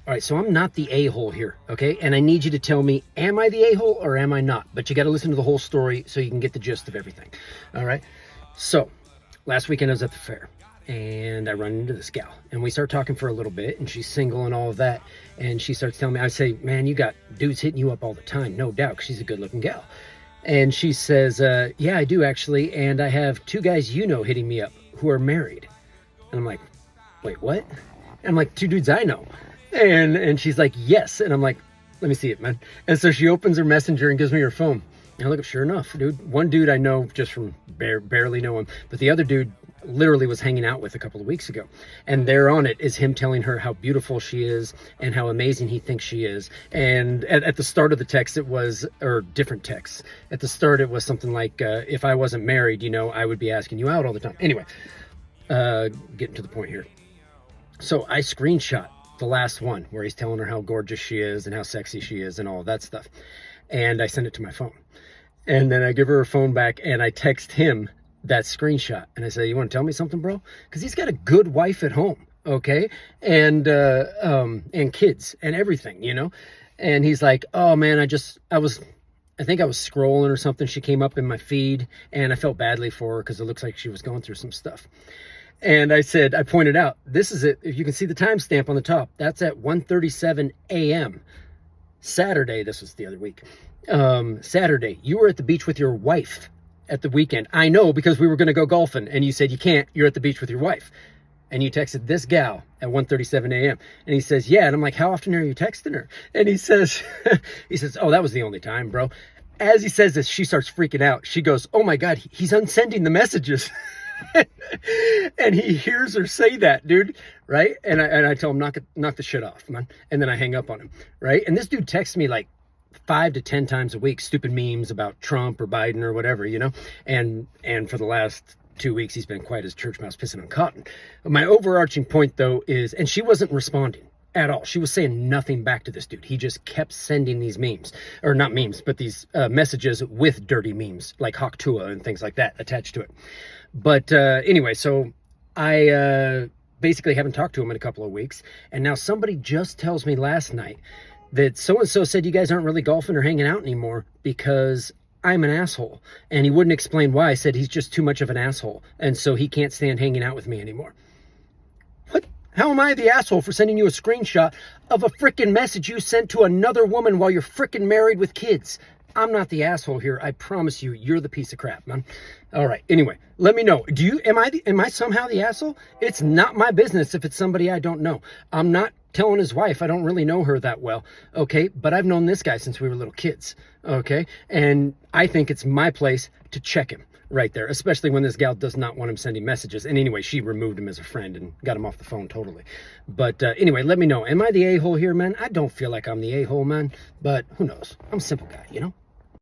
All right, so I'm not the a-hole here, okay? And I need you to tell me, am I the a-hole or am I not? But you got to listen to the whole story so you can get the gist of everything, all right? So, last weekend I was at the fair, and I run into this gal, and we start talking for a little bit, and she's single and all of that, and she starts telling me, I say, man, you got dudes hitting you up all the time, no doubt, because she's a good-looking gal. And she says, yeah, I do actually, and I have two guys you know hitting me up who are married. And I'm like, wait, what? And I'm like, two dudes I know. And she's like, yes. And I'm like, let me see it, man. And so she opens her messenger and gives me her phone. And I look up, sure enough, dude. One dude I know just from barely know him, but the other dude literally was hanging out with a couple of weeks ago. And there on it is him telling her how beautiful she is and how amazing he thinks she is. And at the start of the text, it was, or different texts. At the start, it was something like, if I wasn't married, you know, I would be asking you out all the time. Anyway, getting to the point here. So I screenshot the last one where he's telling her how gorgeous she is and how sexy she is and all of that stuff. And I send it to my phone. And then I give her phone back and I text him that screenshot. And I say, you want to tell me something, bro? Because he's got a good wife at home, okay? And kids and everything, you know? And he's like, oh man, I think I was scrolling or something. She came up in my feed and I felt badly for her because it looks like she was going through some stuff. And I said, I pointed out, this is it. If you can see the timestamp on the top, that's at 1:37 a.m. Saturday. This was the other week. Saturday, you were at the beach with your wife at the weekend. I know because we were going to go golfing and you said you can't, you're at the beach with your wife. And you texted this gal at 1:37 a.m. And he says, yeah. And I'm like, how often are you texting her? And he says, oh, that was the only time, bro. As he says this, she starts freaking out. She goes, oh my God, he's unsending the messages. And he hears her say that, dude, right? And I tell him, knock the shit off, man. And then I hang up on him, right? And this dude texts me like 5 to 10 times a week, stupid memes about Trump or Biden or whatever, you know? And for the last 2 weeks, he's been quiet as church mouse pissing on cotton. But my overarching point, though, is, and she wasn't responding at all. She was saying nothing back to this dude. He just kept sending these memes, or not memes, but these messages with dirty memes, like Hawk Tua and things like that attached to it. But anyway, so I basically haven't talked to him in a couple of weeks. And now somebody just tells me last night that so-and-so said you guys aren't really golfing or hanging out anymore because I'm an asshole. And he wouldn't explain why. I said he's just too much of an asshole. And so he can't stand hanging out with me anymore. What? How am I the asshole for sending you a screenshot of a freaking message you sent to another woman while you're freaking married with kids? I'm not the asshole here. I promise you, you're the piece of crap, man. All right. Anyway, let me know. Am I somehow the asshole? It's not my business if it's somebody I don't know. I'm not telling his wife. I don't really know her that well. Okay. But I've known this guy since we were little kids. Okay. And I think it's my place to check him right there, especially when this gal does not want him sending messages. And anyway, she removed him as a friend and got him off the phone totally. But anyway, let me know. Am I the a-hole here, man? I don't feel like I'm the a-hole, man. But who knows? I'm a simple guy, you know?